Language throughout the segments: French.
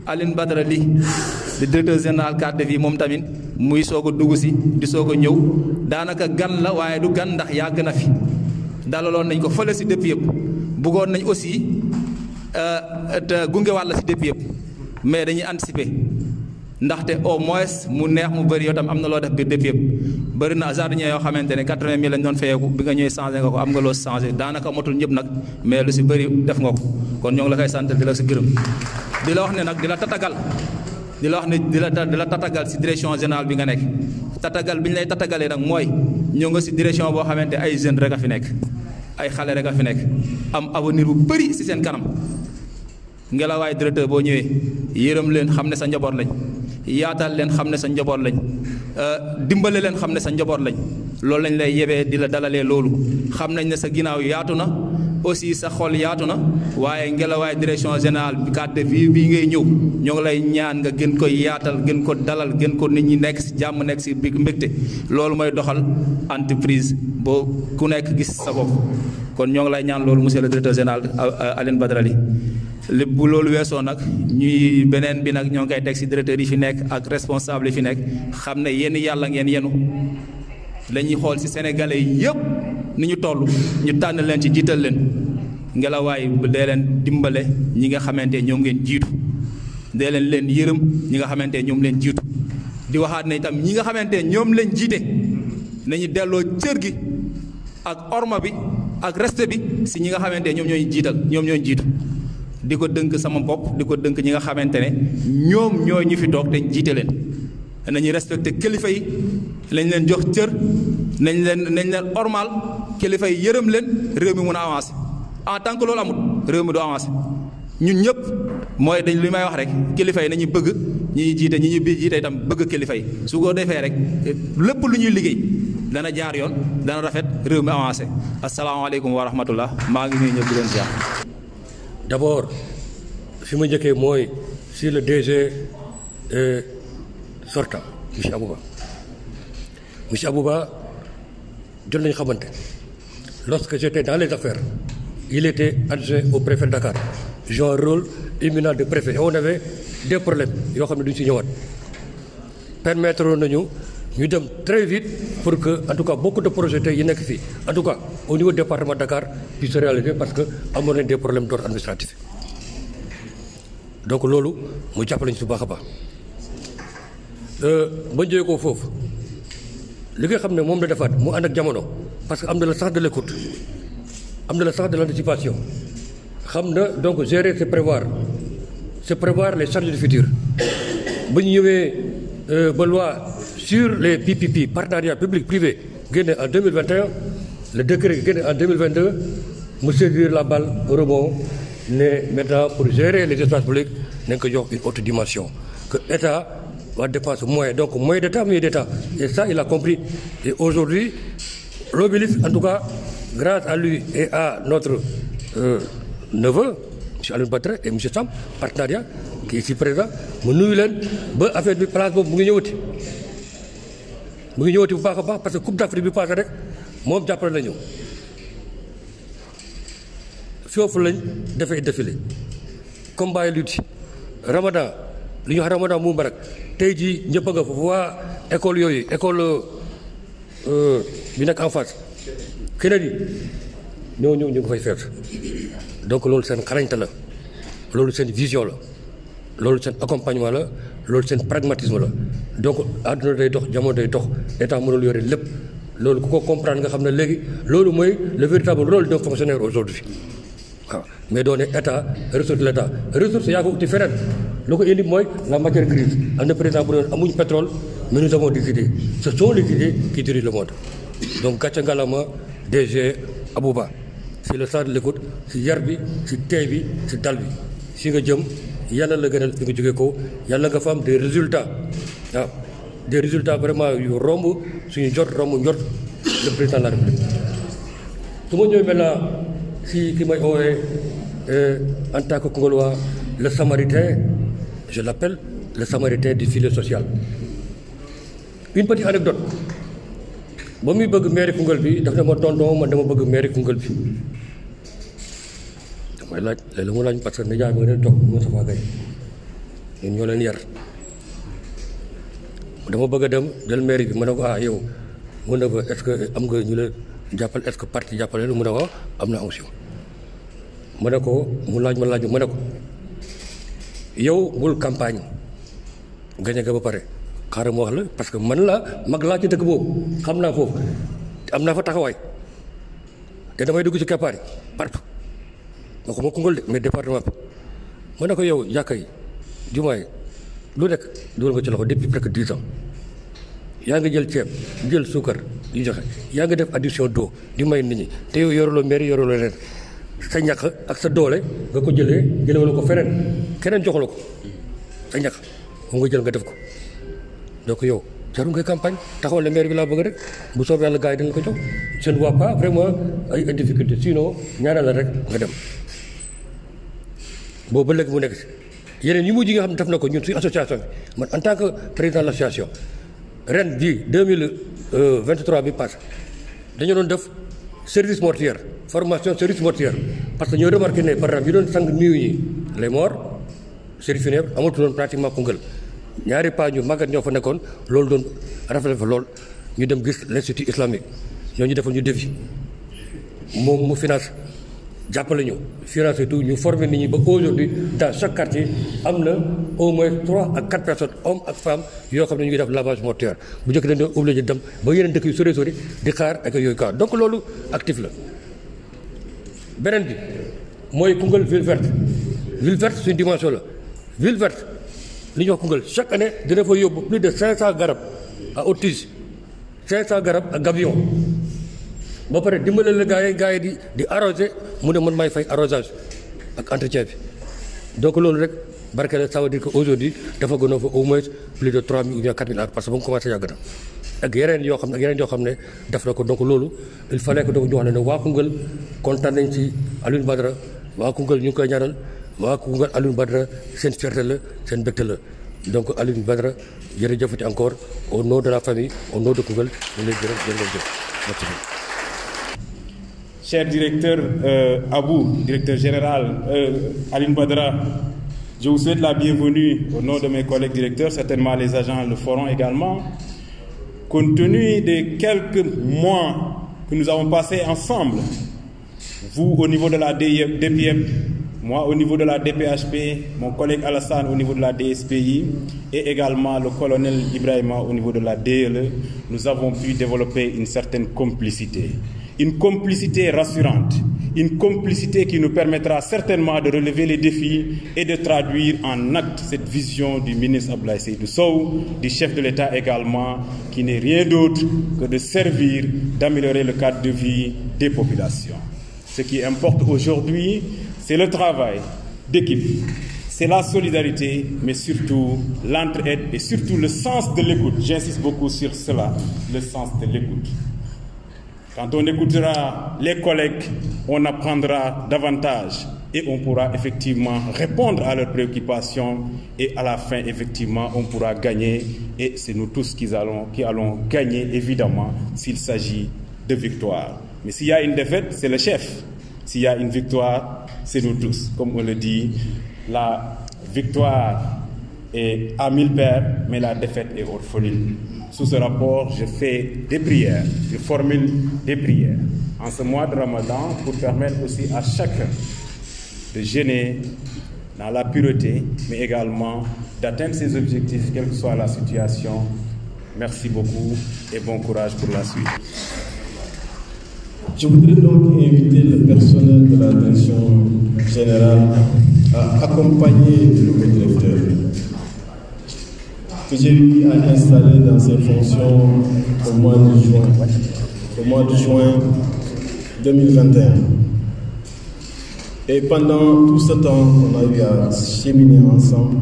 Aline Badara Ly di directeur général cadre de vie moom tamit muy soog a dugg si di soog a ñëw daanaka gan la waaye du gan ndax yàgg na fi dalaloon nañ ko fële si dëpp yëpp bëggoon nañ aussi te gunge wàll si dëpp yëpp mais dañuy anticiper ndaxte au moins mu neex mu bëri yow tam am na loo def biir dëpp yëpp bëri na jardinier yoo xamante ne 80 000 lañ doon fayeeku bi nga ñëwee changé nga ko am nga loo changé daanaka motul ñëpp nag mais lu si bëri def nga ko kon ñoo ngi la koy sant di la si gërëm di la wax ne nag di la tatagal di la wax ne di la tatagal si direction générale bi nga nekk tatagal bi ñu lay tatagalee nag mooy ñëw nga si direction boo xamante ay jeunes rek a fi nekk ay xale rek a fi nekk am avenir bu bëri si seen kanam ngelawaay directeur boo ñëwee yërëm leen xam ne sa njaboot lañ yaatal leen xam ne sa njaboot lañ dimbale leen xam ne sa njaboot lañ loolu lañ lay yebee di la dalalee loolu xam nañ ne sa ginnaaw yaatu na aussi sa xol yaatu na waaye ngelawaay direction générale bi cadre de vie bii ngay ñëw ñoo ngi lay ñaan nga gën ko yaatal gën ko dalal gën ko nit ñi nekk si jàmm nekk si biir mbégte loolu mooy doxal entreprise boo ku nekk gis sa bopp kon ñoo ngi lay ñaan loolu monsieur le directeur général Aline Badara Ly lépp bu loolu weesoo nag ñuy beneen bi nag ñoo ngi koy teg si directeur yi fi nekk ak responsable yi fi nekk xam ne yéen yàlla ngeen yenu la ñuy xool si sénégalais yi yëpp ni ñu toll ñu tànn leen ci jiital leen ngelawaay dee leen dimbale ñi nga xamante ñoom ngeen jiitu dee leen yërëm ñi nga xamante ñoom leen jiitu di waxaat ne itam ñi nga xamante ñoom leen jiite nañu delloo cër gi ak orma bi ak respect bi si ñi nga xamante ñoom ñooy jiital ñoom ñooy jiitu di ko dënk sama bopp di ko dënk ñi nga xamante ne ñoom ñooy ñu fi toog te jiite leen nañuy respecté kilifa yi nañ leen jox cër nañ leen ormal kilifa yi yërëm leen réew mi mun a avancé en tant que loolu amul réew mi du avancé ñun ñëpp mooy dañ li may wax rek kilifa yi nañu bëgg ñi jiite ñi ñu jiite itam bëgg kilifa yi su ko defee rek lépp lu ñuy liggéey dana jaar yoon dana rafet réew mi avancé asalaamaaleykum wa rahmatullah maa ngi nuyu ñëpp di leen ziar. D'abord fi ma njëkkee mooy si le DG sortant monsieur Abouba jot nañu xamante lorsque j'étais dans les affaires il était adjoint au préfet de Dakar j'ai un rôle éminent de préfet et on avait des problèmes yoo xam ne duñu si ñëwaat permettre nañu ñu dem très vite pour que en tout cas beaucoup de projets tey yi nekk fii en tout cas au niveau du département de Dakar puisse se réaliser parce que amoon nañ des problèmes d'ordre administratif donc loolu mu jàppale ñu si baax a baax ba jógee ko foofu li nga xam ne moom la defaat mu ànd ak jamono parce que am na le sens de l'écoute am na le sens de l'anticipation xam na donc gérer c'est prévoir les charges du futur ba ñu ñëwee ba loi sur les PPP partenariat public privé génne en 2021 le décret génne en 2022 mu saisir la balle au rebond ne maintenant pour gérer les espaces publics nañ ko jox une autre dimension que État va dépenser moyen donc moyen d'État et ça il a compris et aujourd'hui l'obélisque en tout cas grâce à lui et à notre neveu monsieur Alioune Badara et monsieur Sam partenariat qui est ici présent mu nuyu leen ba affaire bi place boobu mu ngi ñëwati bu baax a baax parce que Coupe d'Afrique bi passé rek moom jàppale nañu foofu lañ dafay défilé combat yi lutte Ramadan li ñu wax Ramadan mu barak tey jii ñëpp a nga foofu waa école yooyu école bi nekk en face Kennedy ñoo ñu ngi fay feet donc loolu seen xarañte la loolu seen vision la loolu seen accompagnement la loolu seen pragmatisme la donc àdduna day dox jamono day dox état mënul yore lépp loolu ku ko comprendre nga xam ne léegi loolu mooy le véritable rôle d'un fonctionnaire aujourd'hui waaw mais doone état ressource de l'état ressource yaa ko uti feneen lu ko indi mooy la matière grise am na président bu doon amuñ pétrole mais nous avons des idées ce sont les idées qui dirigent le monde donc gàcce ngalama DG Abouba c'est le sens de l'écoute si yar bi si tey bi si dal bi si nga jëm yàlla la gënal fi nga jógee ko yàlla nga fa am des résultats waaw des résultats vraiment yu romb suñu jot romb njot le président de la République su ma ñëwee maintenant si ki may oowee en tant que Congolois le samaritain je l'appelle le samaritain du filet social une petite anecdote ba muy bëgg mairie Koungheul bi daf ne ma tonton man dama bëgg mairie Koungheul bi damay laaj léeg-léeg mu laaj parce que nijaay ma ne toog Moustapha Gaye ñun ñoo leen yar dama bëgg a dem jël mairie bi ma ne ko yow mu ne ko est-ce que am nga ñu la jàppale est-ce que parti jàppale la mu ne ko am na onction ma ne ko mu laaj ma ne ko yow bul campagne gañe nga ba pare xaaral ma wax la parce que man la mag laa ci dëkk boobu xam naa foofu am naa fa taxawaay te damay dugg ci keppaar yi partout waxuma Koungheul de mais département bi ma ne ko yow jàkka yi jumaa yi lu nekk dugal nga ci loxo depuis presque 10 ans yaa ngi jël ceeb jël suukar di joxe yaa ngi def addition d'eau di may nit ñi te yow yoruloo mairie yoruloo leen sa ñàkk ak sa doole nga ko jëlee wala ko feneen keneen joxula ko sa ñàkk moom nga jël nga def ko donc yow jarul ngay campagne taxawal ne maire bi laa bëgg rek bu soobee yàlla gars yi dañ ko jox je ne vois pas vraiment ay difficulté sinon ñaanal la rek nga dem boobu ba léegi mu nekk si yeneen yi mujj yi nga xam ne def na ko ñun suñu association bi man en tant que président de l'association ren bii 2023 bi passé dañu doon def service mortuaire formation service mortuaire parce que ñoo remarqué ne par exemple yi doon sang nuyu ñi les morts service funèbre amatuloon pratiquement Koungheul ñaari paa ñu màggat ñoo fa nekkoon loolu doon rafetlu fa lool ñu dem gis l'institut islamique ñoo ñu defal ñu defi moom mu finance jàppale ñu financé tout ñu former nit ñi ba aujourd'hui dans chaque quartier am na au moins 3 à 4 personnes hommes ak femmes yoo xam ne ñu ngi def lavage mortuaire bu njëkk dañ doon obligé dem ba yeneen dëkk yu sori sori di xaar ak yooyu quoi donc loolu actif la. beneen bi mooy Koungheul ville verte suñu dimension la ville verte li ñuy wax Koungheul chaque année dina fa yóbbu plus de 500 garab à haute tige 500 garab ak gabion ba pare dimbale la gars yi di arroser mu ne man may fay arrosage ak entretien bi donc loolu rek barke la ça veut dire que aujourd'hui dafa gënoo fa au moins plus de 3000 ou bien 4000 ans parce que ba mu commencé yàgg na ak yeneen yoo xam ne def na ko donc loolu il fallait que donc ñu wax ne waa Koungheul kontaan nañ ci Alioune Badara waa Koungheul ñu ngi koy ñaanal waa Koungheul Alioune Badara seen fierté la seen mbégte la donc Alioune Badara jërëjëfati encore au nom de la famille au nom de Koungheul ñu lay jërëjëf merci. Cher directeur Abou, directeur général Alioune Badara, je vous souhaite la bienvenue au nom de mes collègues directeurs, certainement les agents le feront également. Compte tenu des quelques mois que nous avons passés ensemble, vous au niveau de la DPM, moi au niveau de la DPHP, mon collègue Alassane au niveau de la DSPI et également le colonel Ibrahima au niveau de la DLE, nous avons pu développer une certaine complicité. Une complicité rassurante, une complicité qui nous permettra certainement de relever les défis et de traduire en acte cette vision du ministre Abdoulaye Seydou Sow, du chef de l'État également, qui n'est rien d'autre que de servir, d'améliorer le cadre de vie des populations. Ce qui importe aujourd'hui, c'est le travail d'équipe, c'est la solidarité, mais surtout l'entraide et surtout le sens de l'écoute. J'insiste beaucoup sur cela, le sens de l'écoute. Quand on écoutera les collègues, on apprendra davantage et on pourra effectivement répondre à leurs préoccupations et à la fin, effectivement, on pourra gagner et c'est nous tous qui allons gagner, évidemment, s'il s'agit de victoire. Mais s'il y a une défaite, c'est le chef. S'il y a une victoire, c'est nous tous. Comme on le dit, la victoire est à 1000 paires, mais la défaite est orpheline. Sous ce rapport, je fais des prières, je formule des prières en ce mois de Ramadan pour permettre aussi à chacun de jeûner dans la pureté, mais également d'atteindre ses objectifs, quelle que soit la situation. Merci beaucoup et bon courage pour la suite. Je voudrais donc inviter le personnel de la direction générale à accompagner le directeur que j'ai eu à installer dans ses fonctions au mois de juin 2021. Et pendant tout ce temps, on a eu à cheminer ensemble.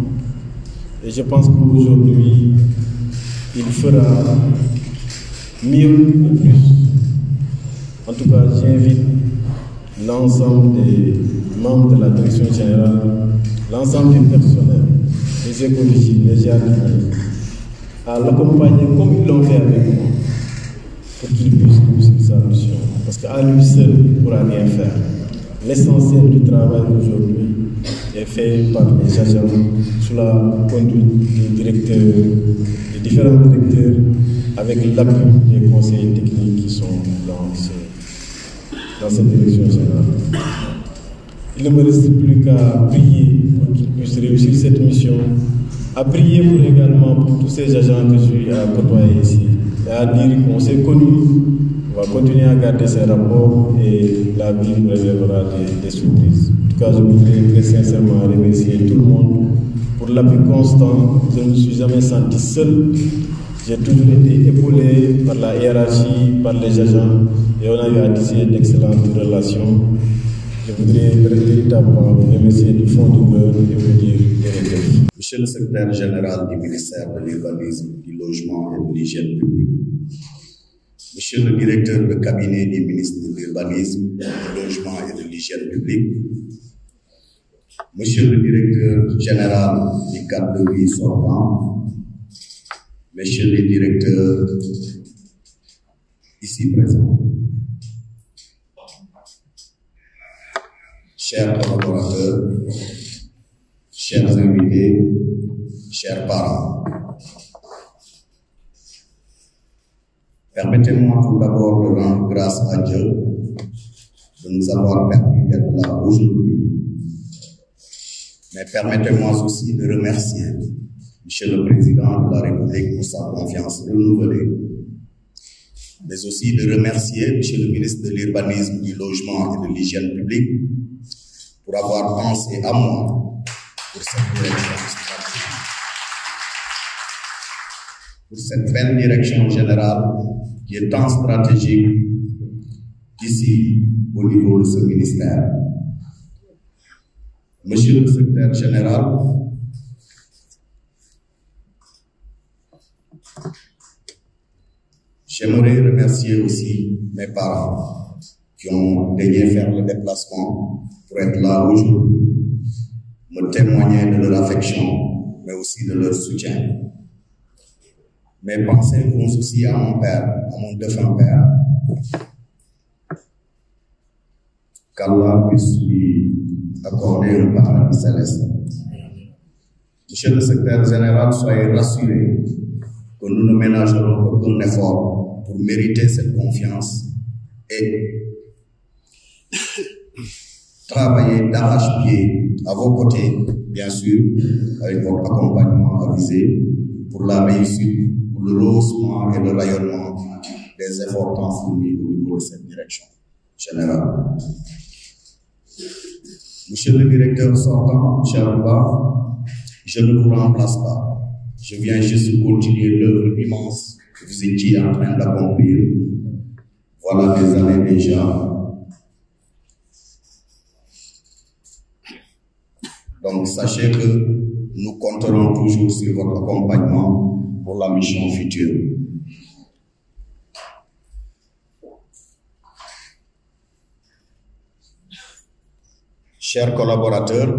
Et je pense qu'aujourd'hui, il fera mieux et plus. En tout cas, j'invite l'ensemble des membres de la direction générale, l'ensemble du personnel, les écologistes, les jardiniers, à l'accompagner comme ils l'ont fait avec moi, pour qu'il puisse réussir sa mission. Parce qu'à lui seul, il ne pourra rien faire. L'essentiel du travail aujourd'hui est fait par les agents sous la conduite des différents directeurs avec l'appui des conseillers techniques qui sont dans cette direction générale. Il ne me reste plus qu'à prier pour qu'ils puissent réussir cette mission, à prier également pour tous ces agents que je suis à côtoyer ici, et à dire qu'on s'est connus, on va continuer à garder ces rapports et la vie nous réservera des surprises. En tout cas, je voudrais très sincèrement remercier tout le monde pour l'appui constant. Je ne me suis jamais senti seul. J'ai toujours été épaulé par la hiérarchie, par les agents, et on a eu à tisser d'excellentes relations. Je voudrais véritablement vous remercier du fond du cœur et vous dire merci. Monsieur le secrétaire général du ministère de l'Urbanisme, du Logement et de l'Hygiène publique, Monsieur le directeur de cabinet du ministre de l'Urbanisme, du Logement et de l'Hygiène publique, Monsieur le directeur général du cadre de vie sortant, Messieurs les directeurs ici présents, chers collaborateurs, chers invités, chers parents, permettez-moi tout d'abord de rendre grâce à Dieu de nous avoir permis d'être là aujourd'hui. Mais permettez-moi aussi de remercier Monsieur le Président de la République pour sa confiance renouvelée, mais aussi de remercier Monsieur le ministre de l'Urbanisme, du Logement et de l'Hygiène publique pour avoir pensé à moi pour cette direction stratégique, pour cette belle direction générale qui est tant stratégique ici au niveau de ce ministère. Monsieur le secrétaire général, j'aimerais remercier aussi mes parents qui ont daigné faire le déplacement pour être là aujourd'hui, me témoigner de leur affection, mais aussi de leur soutien. Mes pensées vont aussi à mon père, à mon défunt père. Qu'Allah puisse lui accorder un paradis céleste. Monsieur le secrétaire général, soyez rassurés que nous ne ménagerons aucun effort pour mériter cette confiance et travailler d'arrache-pied à vos côtés, bien sûr, avec votre accompagnement avisé pour la réussite, pour le rehaussement et le rayonnement des efforts tant fournis au niveau de cette direction générale. Monsieur le directeur sortant, cher Abba, je ne vous remplace pas. Je viens juste continuer l'œuvre immense que vous étiez en train d'accomplir. Voilà des années déjà. Donc sachez que nous compterons toujours sur votre accompagnement pour la mission future. Chers collaborateurs,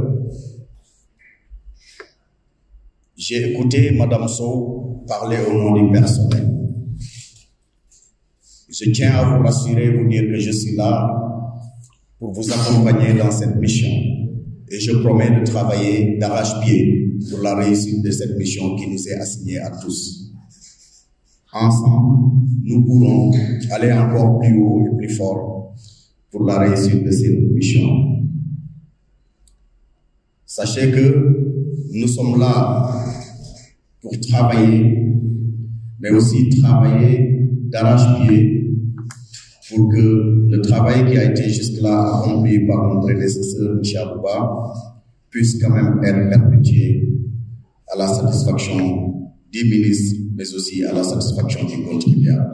j'ai écouté Madame Sow parler au nom du personnel. Je tiens à vous rassurer, vous dire que je suis là pour vous accompagner dans cette mission. Et je promets de travailler d'arrache-pied pour la réussite de cette mission qui nous est assignée à tous. Ensemble, nous pourrons aller encore plus haut et plus fort pour la réussite de cette mission. Sachez que nous sommes là pour travailler, mais aussi travailler d'arrache-pied pour que le travail qui a été jusque-là accompli par mon prédécesseur, M. Abouba, puisse quand même être perpétué à la satisfaction du ministre, mais aussi à la satisfaction du contribuable.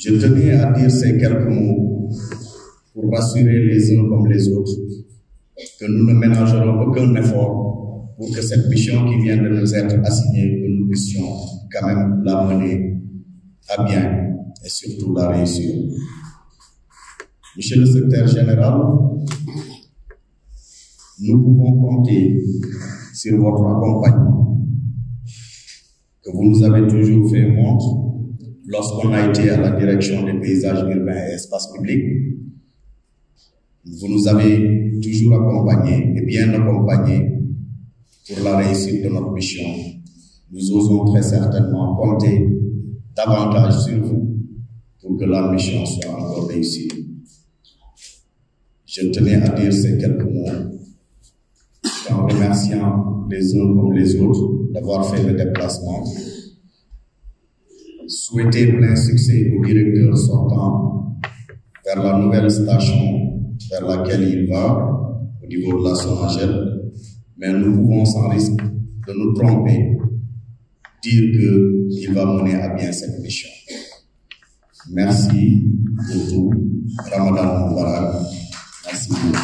Je tenais à dire ces quelques mots pour rassurer les uns comme les autres que nous ne ménagerons aucun effort pour que cette mission qui vient de nous être assignée, que nous puissions quand même la mener à bien et surtout la réussir. Monsieur le secrétaire général, nous pouvons compter sur votre accompagnement que vous nous avez toujours fait montre lorsqu'on a été à la direction des paysages urbains et espaces publics. Vous nous avez toujours accompagnés et bien accompagnés pour la réussite de notre mission. Nous osons très certainement compter davantage sur vous pour que la mission soit encore réussie. Je tenais à dire ces quelques mots en remerciant les uns comme les autres d'avoir fait le déplacement. Souhaiter plein succès au directeur sortant vers la nouvelle station vers laquelle il va au niveau de la Sonaged, mais nous pouvons sans risque de nous tromper dire qu'il va mener à bien cette mission. Merci pour tout. Ramadan Mubarak. Merci beaucoup.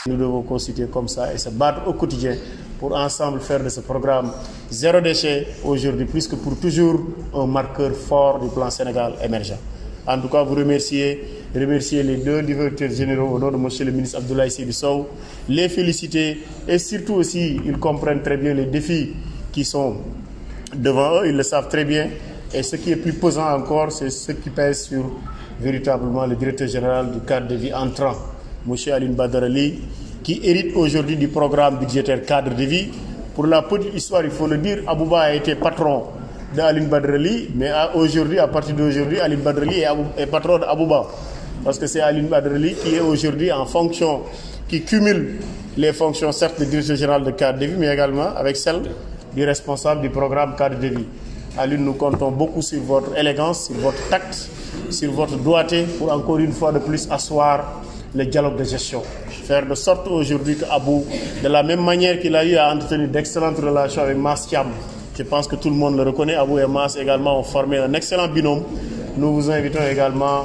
Nous devons constituer comme ça et se battre au quotidien pour ensemble faire de ce programme zéro déchet aujourd'hui plus que pour toujours un marqueur fort du plan Sénégal émergent. En tout cas, vous remercier les deux directeurs généraux au nom de M. le ministre Abdoulaye Seydou Sow, les féliciter et surtout aussi, ils comprennent très bien les défis qui sont devant eux, ils le savent très bien. Et ce qui est plus pesant encore, c'est ce qui pèse sur véritablement le directeur général du cadre de vie entrant, M. Aline Badara Ly, qui hérite aujourd'hui du programme budgétaire cadre de vie. Pour la petite histoire, il faut le dire, Abouba a été patron d'Aline Badara Ly, mais aujourd'hui, à partir d'aujourd'hui, Aline Badara Ly est patron d'Abouba. Parce que c'est Aline Badara Ly qui est aujourd'hui en fonction, qui cumule les fonctions certes de directeur général de cadre de vie, mais également avec celle du responsable du programme cadre de vie. Aline, nous comptons beaucoup sur votre élégance, sur votre tact, sur votre doigté pour encore une fois de plus asseoir le dialogue de gestion. Faire de sorte aujourd'hui que Abou, de la même manière qu'il a eu à entretenir d'excellentes relations avec Mas Thiam, je pense que tout le monde le reconnaît, Abou et Mas également ont formé un excellent binôme. Nous vous invitons également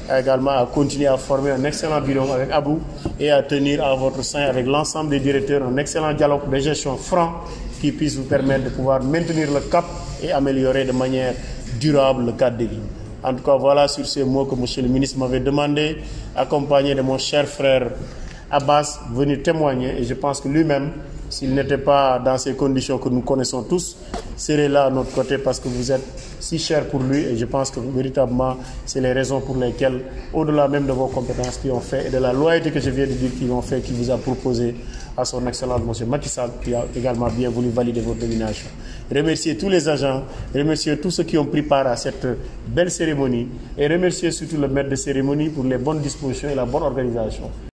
à continuer à former un excellent binôme avec Abou et à tenir à votre sein avec l'ensemble des directeurs un excellent dialogue de gestion franc qui puisse vous permettre de pouvoir maintenir le cap et améliorer de manière durable le cadre de vie. En tout cas, voilà sur ces mots que M. le ministre m'avait demandé, accompagné de mon cher frère Abbas, venir témoigner. Et je pense que lui-même, s'il n'était pas dans ces conditions que nous connaissons tous, serait là à notre côté parce que vous êtes si cher pour lui. Et je pense que véritablement, c'est les raisons pour lesquelles, au-delà même de vos compétences qui ont fait et de la loyauté que je viens de dire qu'ils ont fait, qui vous a proposé à son excellence M. Macky Sall, qui a également bien voulu valider votre nomination. Remercier tous les agents, remercier tous ceux qui ont pris part à cette belle cérémonie et remercier surtout le maître de cérémonie pour les bonnes dispositions et la bonne organisation.